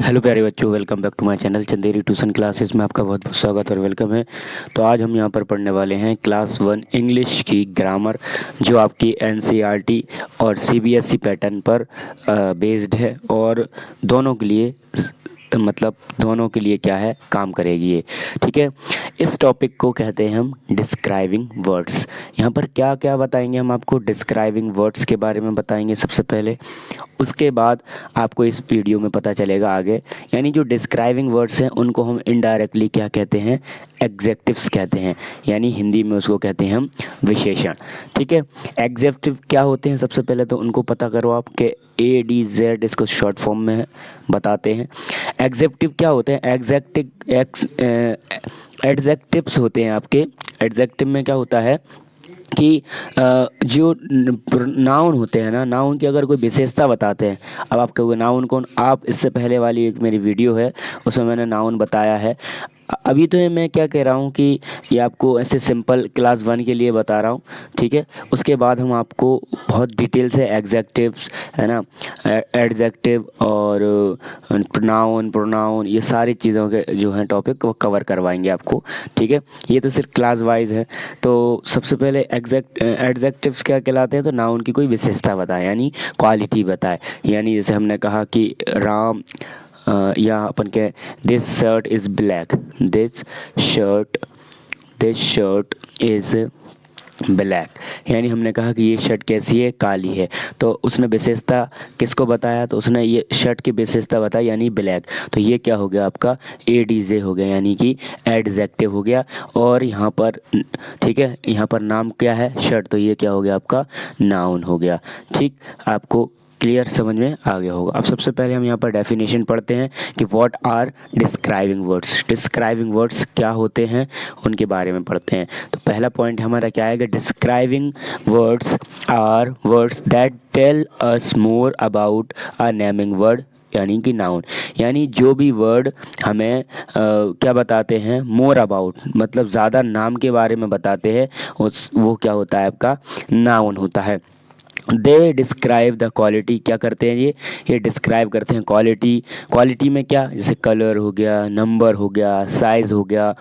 Hello प्यारे बच्चों, welcome back to my channel Chanderi tuition classes में आपका बहुत बहुत स्वागत और वेलकम है। तो आज हम यहाँ पर पढ़ने वाले हैं क्लास 1 इंग्लिश की ग्रामर, जो आपकी एनसीईआरटी और सीबीएसई पैटर्न पर बेस्ड है और दोनों के लिए दोनों के लिए क्या है, काम करेगी ये। ठीक है, इस टॉपिक को कहते हैं हम डिस्क्राइबिंग वर्ड्स। यहाँ पर क्या क्या बताएंगे हम आपको, डिस्क्राइबिंग वर्ड्स के बारे में बताएंगे सबसे पहले। उसके बाद आपको इस वीडियो में पता चलेगा आगे, यानी जो डिस्क्राइबिंग वर्ड्स हैं उनको हम इनडायरेक्टली क्या कहते हैं, एग्जेक्टिव्स कहते हैं, यानी हिंदी में उसको कहते हैं हम विशेषण। ठीक है, एग्जेक्टिव क्या होते हैं सबसे पहले तो उनको पता करो आप, के ADZ इसको शॉर्ट फॉर्म में बताते हैं। एग्जेक्टिव क्या होते हैं, एडजेक्टिव्स होते हैं आपके। एडजेक्टिव में क्या होता है कि जो नाउन होते हैं ना, नाउन की अगर कोई विशेषता बताते हैं। अब आप कहोगे नाउन कौन, आप इससे पहले वाली एक मेरी वीडियो है उसमें मैंने नाउन बताया है। अभी तो ये मैं क्या कह रहा हूँ कि ये आपको ऐसे सिंपल क्लास 1 के लिए बता रहा हूँ। ठीक है, उसके बाद हम आपको बहुत डिटेल से एग्जेक्टिव्स है ना, एडजेक्टिव और प्रोनाउन ये सारी चीज़ों के जो हैं टॉपिक वो कवर करवाएंगे आपको। ठीक है, ये तो सिर्फ क्लास वाइज है। तो सबसे पहले एडजेक्टिव्स क्या कहलाते हैं, तो नाउन की कोई विशेषता बताए, यानी क्वालिटी बताए। यानी जैसे हमने कहा कि राम, या अपन के this shirt is black, this shirt is black, यानी हमने कहा कि ये शर्ट कैसी है, काली है। तो उसने विशेषता किसको बताया, तो उसने ये शर्ट की विशेषता बताई, यानी ब्लैक। तो ये क्या हो गया आपका, ADJ हो गया, यानी कि एडजेक्टिव हो गया। और यहाँ पर ठीक है, यहाँ पर नाम क्या है, शर्ट, तो ये क्या हो गया आपका, नाउन हो गया। ठीक, आपको क्लियर समझ में आ गया होगा। अब सबसे पहले हम यहाँ पर डेफिनेशन पढ़ते हैं कि what are describing words. Describing words क्या होते हैं उनके बारे में पढ़ते हैं। तो पहला पॉइंट हमारा क्या आएगा, describing words are words that tell us more about a naming word, यानी कि नाउन। यानी जो भी वर्ड हमें क्या बताते हैं, मोर अबाउट, मतलब ज़्यादा नाम के बारे में बताते हैं, वो क्या होता है आपका, नाउन होता है। दे डिस्क्राइब द क्वालिटी, क्या करते हैं ये डिस्क्राइब करते हैं क्वालिटी। क्वालिटी में क्या, जैसे कलर हो गया, नंबर हो गया, साइज़ हो गया,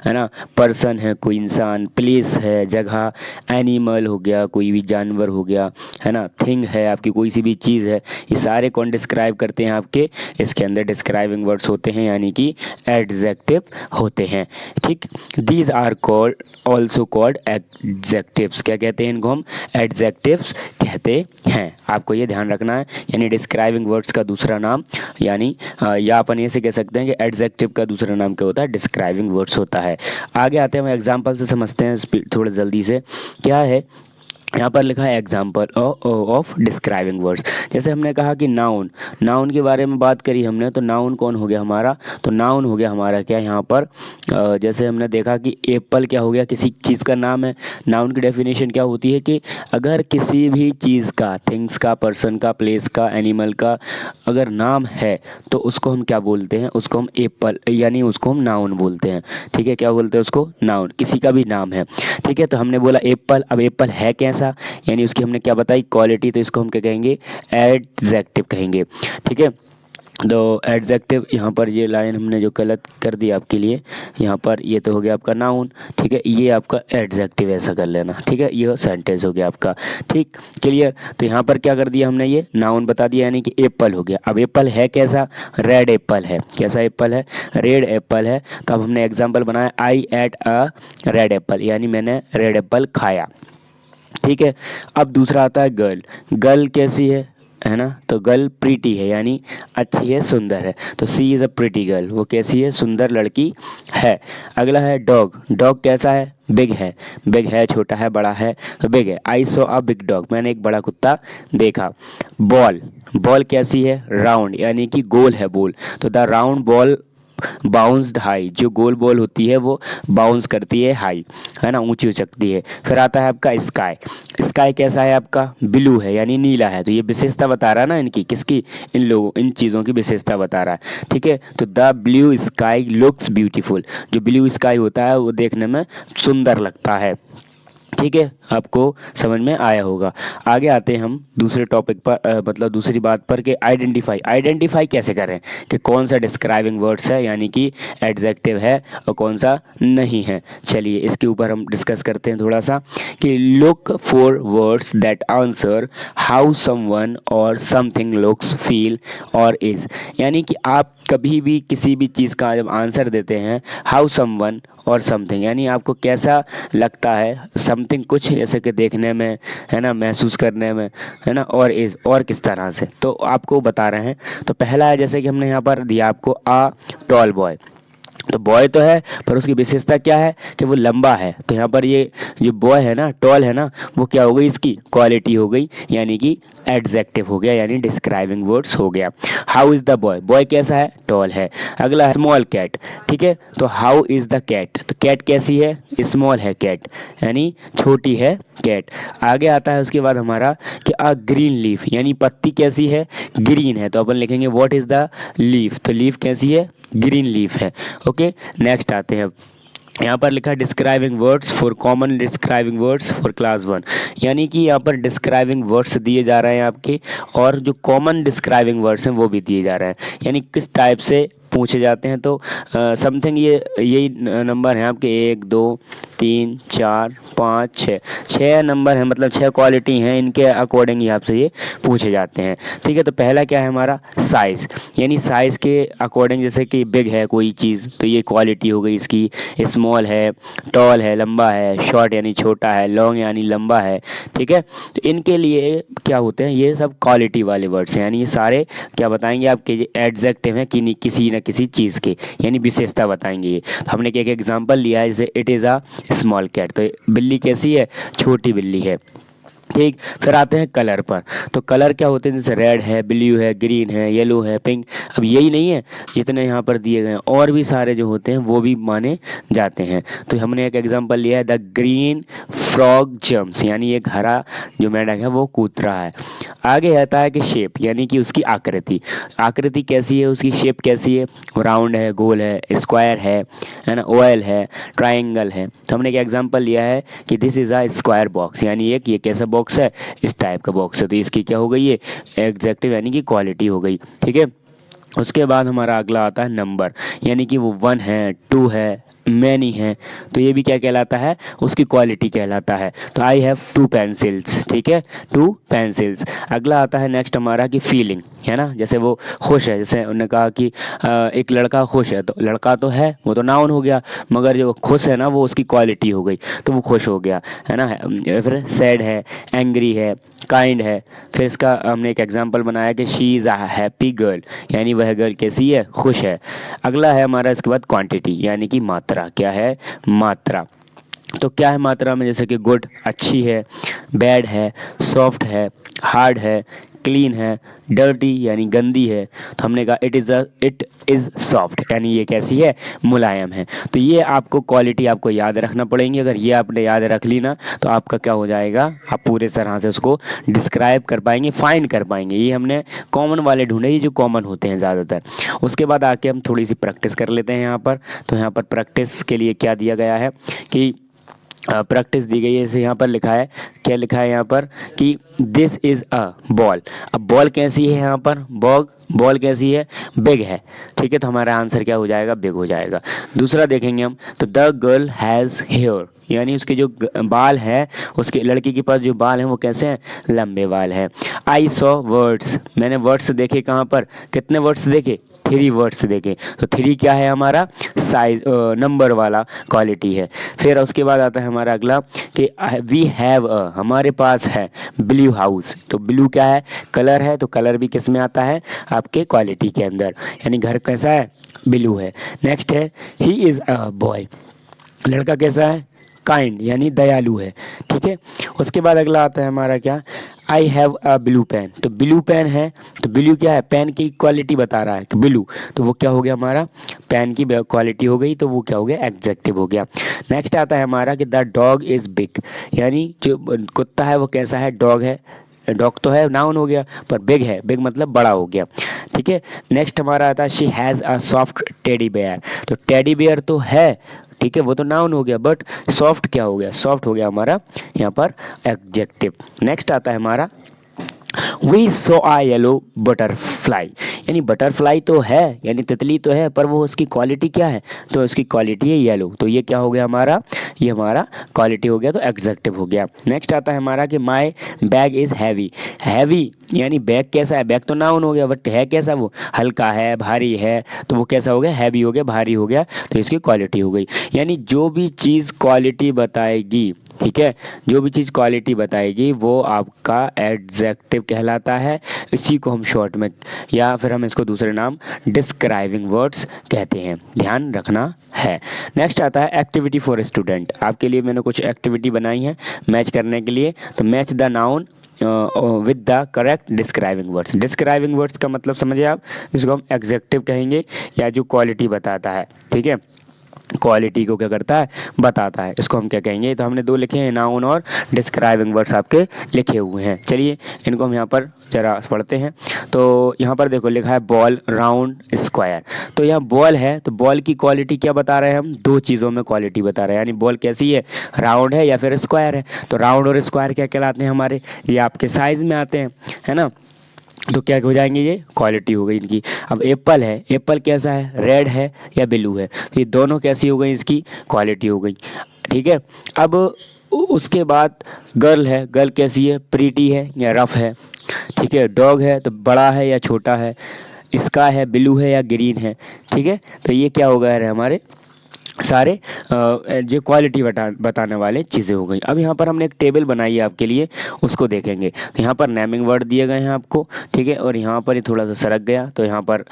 है ना, पर्सन है कोई इंसान, प्लेस है जगह, एनिमल हो गया कोई भी जानवर हो गया, है ना, थिंग है आपकी कोई सी भी चीज़ है, ये सारे कौन डिस्क्राइब करते हैं आपके, इसके अंदर डिस्क्राइबिंग वर्ड्स होते हैं, यानी कि एडजेक्टिव होते हैं। ठीक, these are called also called adjectives, क्या कहते हैं इनको हम, एडजेक्टिव्स कहते हैं। आपको ये ध्यान रखना है, यानी डिस्क्राइबिंग वर्ड्स का दूसरा नाम, यानी या अपन ऐसे कह सकते हैं कि एडजेक्टिव का दूसरा नाम क्या होता है, डिस्क्राइबिंग वर्ड्स होता है। आगे आते हैं, हम एग्जांपल से समझते हैं थोड़ा जल्दी से। क्या है, यहाँ पर लिखा है एग्जाम्पल ऑफ डिस्क्राइबिंग वर्ड्स। जैसे हमने कहा कि नाउन के बारे में बात करी हमने, तो नाउन कौन हो गया हमारा, तो नाउन हो गया हमारा क्या, यहाँ पर जैसे हमने देखा कि एप्पल क्या हो गया, किसी चीज़ का नाम है। नाउन की डेफिनेशन क्या होती है कि अगर किसी भी चीज़ का, थिंग्स का, पर्सन का, प्लेस का, एनिमल का अगर नाम है तो उसको हम क्या बोलते हैं, उसको हम एप्पल, यानी उसको हम नाउन बोलते हैं। ठीक है, क्या बोलते हैं उसको, नाउन, किसी का भी नाम है। ठीक है, तो हमने बोला एप्पल, अब एप्पल है कैसा, यानी उसकी हमने क्या बताई, क्वालिटी, तो इसको हम क्या कहेंगे, एडजेक्टिव कहेंगे। ठीक है, तो एडजेक्टिव, यहाँ पर ये लाइन हमने जो गलत कर दी आपके लिए, यहाँ पर ये तो हो गया आपका नाउन। ठीक है, ये आपका एडजेक्टिव, ऐसा कर लेना। ठीक है, ये सेंटेंस हो गया आपका। ठीक, क्लियर। तो यहाँ पर क्या कर दिया हमने, ये नाउन बता दिया, यानी कि एप्पल हो गया। अब एप्पल है कैसा, रेड एप्पल है, कैसा एप्पल है, रेड एप्पल है। तो अब हमने एग्जाम्पल बनाया, आई एट अ रेड एप्पल, यानी मैंने रेड एप्पल खाया। ठीक है, अब दूसरा आता है गर्ल। गर्ल कैसी है ना, तो गर्ल प्रीटी है, यानी अच्छी है, सुंदर है। तो सी इज़ अ प्रीटी गर्ल, वो कैसी है, सुंदर लड़की है। अगला है डॉग। डॉग कैसा है, बिग है। बिग है, छोटा है, बड़ा है, तो बिग है। I saw a big dog, मैंने एक बड़ा कुत्ता देखा। बॉल, बॉल कैसी है, राउंड, यानी कि गोल है बॉल। तो the round ball bounced high, जो गोल बॉल होती है वो बाउंस करती है हाई, है ना, ऊंची उचकती है। फिर आता है आपका स्काई। स्काई कैसा है आपका, ब्लू है, यानी नीला है। तो ये विशेषता बता रहा है ना इनकी, किसकी, इन लोगों, इन चीज़ों की विशेषता बता रहा है। ठीक है, तो the blue sky looks beautiful, जो ब्लू स्काई होता है वो देखने में सुंदर लगता है। ठीक है, आपको समझ में आया होगा। आगे आते हैं हम दूसरे टॉपिक पर, मतलब दूसरी बात पर कि आइडेंटिफाई कैसे करें कि कौन सा डिस्क्राइबिंग वर्ड्स है यानी कि एडजेक्टिव है और कौन सा नहीं है। चलिए इसके ऊपर हम डिस्कस करते हैं थोड़ा सा कि look for words that answer how someone और समथिंग लुक्स, फील और इज। यानी कि आप कभी भी किसी भी चीज़ का जब आंसर देते हैं हाउ समवन और समथिंग, यानी आपको कैसा लगता है, समथिंग कुछ जैसे कि देखने में, है ना, महसूस करने में, है ना, और इज और किस तरह से, तो आपको बता रहे हैं। तो पहला है जैसे कि हमने यहाँ पर दिया आपको अ टॉल बॉय। तो बॉय तो है पर उसकी विशेषता क्या है कि वो लंबा है। तो यहाँ पर ये जो बॉय है ना, टॉल है ना, वो क्या हो गई, इसकी क्वालिटी हो गई यानी कि एडजेक्टिव हो गया यानी डिस्क्राइबिंग वर्ड्स हो गया। How is the boy, boy कैसा है, टॉल है। अगला है स्मॉल कैट, ठीक है, तो हाउ इज़ द कैट, तो कैट कैसी है, स्मॉल है कैट यानी छोटी है कैट। आगे आता है उसके बाद हमारा कि अ ग्रीन लीफ यानी पत्ती कैसी है, ग्रीन है, तो अपन लिखेंगे व्हाट इज़ द लीफ, तो लीफ कैसी है, ग्रीन लीफ है। ओके, नेक्स्ट आते हैं यहाँ पर लिखा describing words for common describing words for class 1, यानी कि यहाँ पर डिस्क्राइबिंग वर्ड्स दिए जा रहे हैं आपके और जो कॉमन डिस्क्राइबिंग वर्ड्स हैं वो भी दिए जा रहे हैं, यानी किस टाइप से पूछे जाते हैं। तो समथिंग ये यही नंबर हैं आपके 1 2 3 4 5 6, 6 नंबर हैं, मतलब 6 क्वालिटी हैं, इनके अकॉर्डिंग ही आपसे ये पूछे जाते हैं। ठीक है, तो पहला क्या है हमारा साइज़, यानी साइज़ के अकॉर्डिंग, जैसे कि बिग है कोई चीज़ तो ये क्वालिटी हो गई इसकी, स्मॉल है, टॉल है लंबा है, शॉर्ट यानी छोटा है, लॉन्ग यानी लंबा है। ठीक है, तो इनके लिए क्या होते हैं, ये सब क्वालिटी वाले वर्ड्स हैं, यानी ये सारे क्या बताएंगे आपके एडजेक्टिव हैं कि किसी न किसी चीज़ के, यानी विशेषता बताएंगे ये। तो हमने एक एग्जांपल लिया है, जैसे it is a small cat, तो बिल्ली कैसी है, छोटी बिल्ली है। ठीक, फिर आते हैं कलर पर। तो कलर क्या होते हैं, जैसे रेड है, ब्लू है, ग्रीन है, येलो है, पिंक। अब यही नहीं है, जितने यहाँ पर दिए गए हैं और भी सारे जो होते हैं वो भी माने जाते हैं। तो हमने एक एग्जांपल लिया है, द ग्रीन फ्रॉग जम्प्स, यानी एक हरा जो मेंढक है वो कूद रहा है। आगे आता है कि शेप, यानी कि उसकी आकृति, आकृति कैसी है, उसकी शेप कैसी है, राउंड है, गोल है, स्क्वायर है ना, ओवल है, ट्रायंगल है। तो हमने एक एग्जांपल लिया है कि this is a square box, यानी एक ये कैसा बॉक्स है, इस टाइप का बॉक्स है। तो इसकी क्या हो गई, ये एग्जेक्टिव यानी कि क्वालिटी हो गई। ठीक है, उसके बाद हमारा अगला आता है नंबर, यानी कि वो 1 है, 2 है, मैनी है, तो ये भी क्या कहलाता है, उसकी क्वालिटी कहलाता है। तो आई हैव 2 पेंसिल्स, ठीक है, 2 पेंसिल्स। अगला आता है नेक्स्ट हमारा कि फीलिंग, है ना, जैसे वो खुश है, जैसे उन्होंने कहा कि एक लड़का खुश है, तो लड़का तो है वो तो नाउन हो गया, मगर जो खुश है ना वो उसकी क्वालिटी हो गई, तो वो खुश हो गया, है ना। फिर सैड है, एंग्री है, काइंड है। फिर इसका हमने एक एग्जांपल बनाया कि she is a happy girl, यानी वह गर्ल कैसी है, खुश है। अगला है हमारा इसके बाद क्वांटिटी, यानी कि मात्रा, क्या है, मात्रा। तो क्या है मात्रा में, जैसे कि गुड अच्छी है, बैड है, सॉफ्ट है, हार्ड है, क्लीन है, डर्टी यानी गंदी है। तो हमने कहा इट इज़ सॉफ्ट, यानी ये कैसी है, मुलायम है। तो ये आपको क्वालिटी आपको याद रखना पड़ेंगी, अगर ये आपने याद रख ली ना तो आपका क्या हो जाएगा, आप पूरे तरह से उसको डिस्क्राइब कर पाएंगे, फाइंड कर पाएंगे। ये हमने कॉमन वाले ढूंढे, ये जो कॉमन होते हैं ज़्यादातर। उसके बाद आके हम थोड़ी सी प्रैक्टिस कर लेते हैं यहाँ पर। तो यहाँ पर प्रैक्टिस के लिए क्या दिया गया है कि प्रैक्टिस दी गई है, जैसे यहाँ पर लिखा है, क्या लिखा है यहाँ पर कि दिस इज़ अ बॉल। अब बॉल कैसी है, यहाँ पर बॉल कैसी है, बिग है। ठीक है, तो हमारा आंसर क्या हो जाएगा, बिग हो जाएगा। दूसरा देखेंगे हम, तो द गर्ल हैज़ हेयर, यानी उसके जो बाल है, उसके लड़की के पास जो बाल हैं वो कैसे हैं, लंबे बाल हैं। आई सॉ वर्ड्स, मैंने वर्ड्स देखे, कहाँ पर, कितने वर्ड्स देखे, 3 वर्ड्स देखे। तो 3 क्या है हमारा, साइज नंबर वाला क्वालिटी है। फिर उसके बाद आता है हमारा अगला कि वी हैव अ, हमारे पास है ब्लू हाउस। तो ब्लू क्या है, कलर है, तो कलर भी किस में आता है, आपके क्वालिटी के अंदर, यानी घर कैसा है, ब्लू है। नेक्स्ट है ही इज़ अ बॉय, लड़का कैसा है, काइंड यानी दयालु है। ठीक है, उसके बाद अगला आता है हमारा क्या, I have a blue pen. तो ब्लू पेन है, तो ब्लू क्या है, पेन की क्वालिटी बता रहा है कि ब्लू, तो वो क्या हो गया हमारा, पेन की क्वालिटी हो गई, तो वो क्या हो गया, एग्जेक्टिव हो गया। नेक्स्ट आता है हमारा कि द डॉग इज़ बिग, यानी जो कुत्ता है वो कैसा है, डॉग है, डॉग तो है नाउन हो गया, पर बिग है, बिग मतलब बड़ा हो गया। ठीक है, नेक्स्ट हमारा आता है she has a soft teddy bear. तो टेडी बेयर तो है, ठीक है, वो तो नाउन हो गया, बट सॉफ्ट क्या हो गया, सॉफ्ट हो गया हमारा यहाँ पर एडजेक्टिव। नेक्स्ट आता है हमारा we saw a yellow butterfly, यानी बटरफ्लाई तो है यानी तितली तो है, पर वो उसकी क्वालिटी क्या है, तो उसकी क्वालिटी है येलो। तो ये क्या हो गया हमारा, ये हमारा क्वालिटी हो गया, तो एग्जेक्टिव हो गया। नेक्स्ट आता है हमारा कि my bag is heavy, heavy यानी बैग कैसा है, बैग तो नाउन हो गया, बट है कैसा, वो हल्का है, भारी है, तो वो कैसा हो गया, हैवी हो गया, भारी हो गया, तो इसकी क्वालिटी हो गई। यानी जो भी चीज़ क्वालिटी बताएगी, ठीक है, जो भी चीज़ क्वालिटी बताएगी वो आपका एडजेक्टिव कहलाता है। इसी को हम शॉर्ट में या फिर हम इसको दूसरे नाम डिस्क्राइबिंग वर्ड्स कहते हैं, ध्यान रखना है। नेक्स्ट आता है एक्टिविटी फॉर स्टूडेंट। आपके लिए मैंने कुछ एक्टिविटी बनाई है मैच करने के लिए, तो match the noun with the correct describing words. Describing words का मतलब समझे आप, इसको हम एग्जेक्टिव कहेंगे या जो क्वालिटी बताता है, ठीक है, क्वालिटी को क्या करता है, बताता है, इसको हम क्या कहेंगे। तो हमने दो लिखे हैं, नाउन और डिस्क्राइबिंग वर्ड्स आपके लिखे हुए हैं। चलिए इनको हम यहाँ पर जरा पढ़ते हैं। तो यहाँ पर देखो लिखा है बॉल, राउंड, स्क्वायर। तो यहाँ बॉल है, तो बॉल की क्वालिटी क्या बता रहे हैं हम, दो चीज़ों में क्वालिटी बता रहे हैं, यानी बॉल कैसी है, राउंड है या फिर स्क्वायर है। तो राउंड और स्क्वायर क्या कहलाते हैं हमारे, ये आपके साइज़ में आते हैं, है ना, तो क्या हो जाएंगे, ये क्वालिटी हो गई इनकी। अब एप्पल है, एप्पल कैसा है, रेड है या ब्लू है, तो ये दोनों कैसी हो गई, इसकी क्वालिटी हो गई, ठीक है। अब उसके बाद गर्ल है, गर्ल कैसी है, प्रीटी है या रफ है, ठीक है। डॉग है तो बड़ा है या छोटा है, स्काई है, ब्लू है या ग्रीन है, ठीक है। तो ये क्या हो गए हमारे सारे जो क्वालिटी बताने वाले चीज़ें हो गई। अब यहाँ पर हमने एक टेबल बनाई है आपके लिए, उसको देखेंगे। तो यहाँ पर नेमिंग वर्ड दिए गए हैं आपको, ठीक है, और यहाँ पर ये थोड़ा सा सरक गया, तो यहाँ पर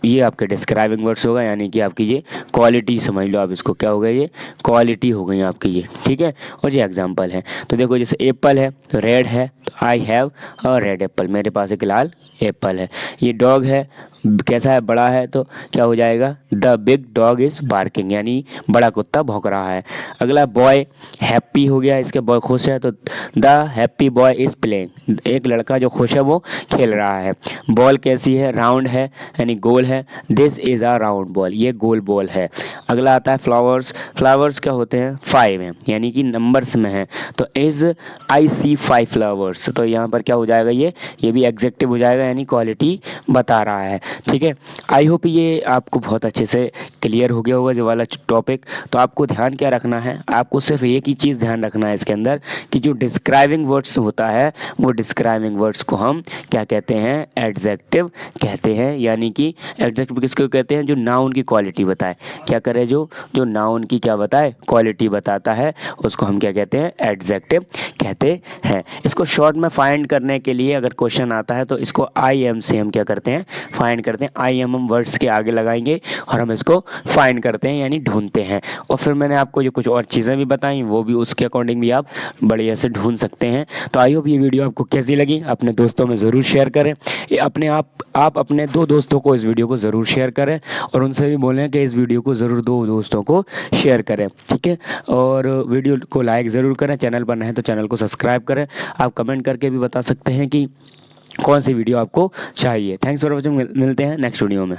ये आपके डिस्क्राइबिंग वर्ड्स होगा, यानी कि आपकी ये क्वालिटी समझ लो आप इसको, क्या हो गया, ये क्वालिटी हो गई आपकी ये, ठीक है। और ये एग्जाम्पल है, तो देखो जैसे एप्पल है तो रेड है, तो आई हैव अ रेड एप्पल, मेरे पास एक लाल एप्पल है। ये डॉग है, कैसा है, बड़ा है, तो क्या हो जाएगा, the big dog is barking, यानी बड़ा कुत्ता भौंक रहा है। अगला बॉय, हैप्पी हो गया, इसके बॉय खुश है, तो the happy boy is playing, एक लड़का जो खुश है वो खेल रहा है। बॉल कैसी है, राउंड है यानी गोल है, this is a round ball, ये गोल बॉल है। अगला आता है फ्लावर्स, फ्लावर्स क्या होते हैं, 5 हैं, यानी कि नंबर्स में है, तो इज़ आई सी 5 फ्लावर्स, तो यहाँ पर क्या हो जाएगा, ये भी एग्जेक्टिव हो जाएगा, यानी क्वालिटी बता रहा है, ठीक है। आई होप ये आपको बहुत अच्छे से क्लियर हो गया होगा जो वाला टॉपिक। तो आपको ध्यान क्या रखना है, आपको सिर्फ एक ही चीज़ ध्यान रखना है इसके अंदर, कि जो डिस्क्राइबिंग वर्ड्स होता है वो डिस्क्राइबिंग वर्ड्स को हम क्या कहते हैं, एडजेक्टिव कहते हैं। यानी कि एडजेक्टिव किसको कहते हैं, जो नाउन की क्वालिटी बताए, क्या करे, जो नाउन की क्या बताए, क्वालिटी बताता है, उसको हम क्या कहते हैं, एडजेक्टिव कहते हैं। इसको शॉर्ट में फाइंड करने के लिए अगर क्वेश्चन आता है तो इसको आई एम से हम क्या करते हैं, फाइंड करते हैं। आई एम हम वर्ड्स के आगे लगाएंगे और हम इसको फाइंड करते हैं, यानी ढूंढते हैं। और फिर मैंने आपको जो कुछ और चीज़ें भी बताई वो भी उसके अकॉर्डिंग भी आप बढ़िया से ढूंढ सकते हैं। तो आई होप ये वीडियो आपको कैसी लगी, अपने दोस्तों में ज़रूर शेयर करें। ये अपने आप अपने 2 दोस्तों को इस वीडियो को ज़रूर शेयर करें और उनसे भी बोलें कि इस वीडियो को ज़रूर 2 दोस्तों को शेयर करें, ठीक है। और वीडियो को लाइक ज़रूर करें, चैनल पर नए हैं तो चैनल को सब्सक्राइब करें। आप कमेंट करके भी बता सकते हैं कि कौन सी वीडियो आपको चाहिए। थैंक्स फॉर वॉचिंग, मिलते हैं नेक्स्ट वीडियो में।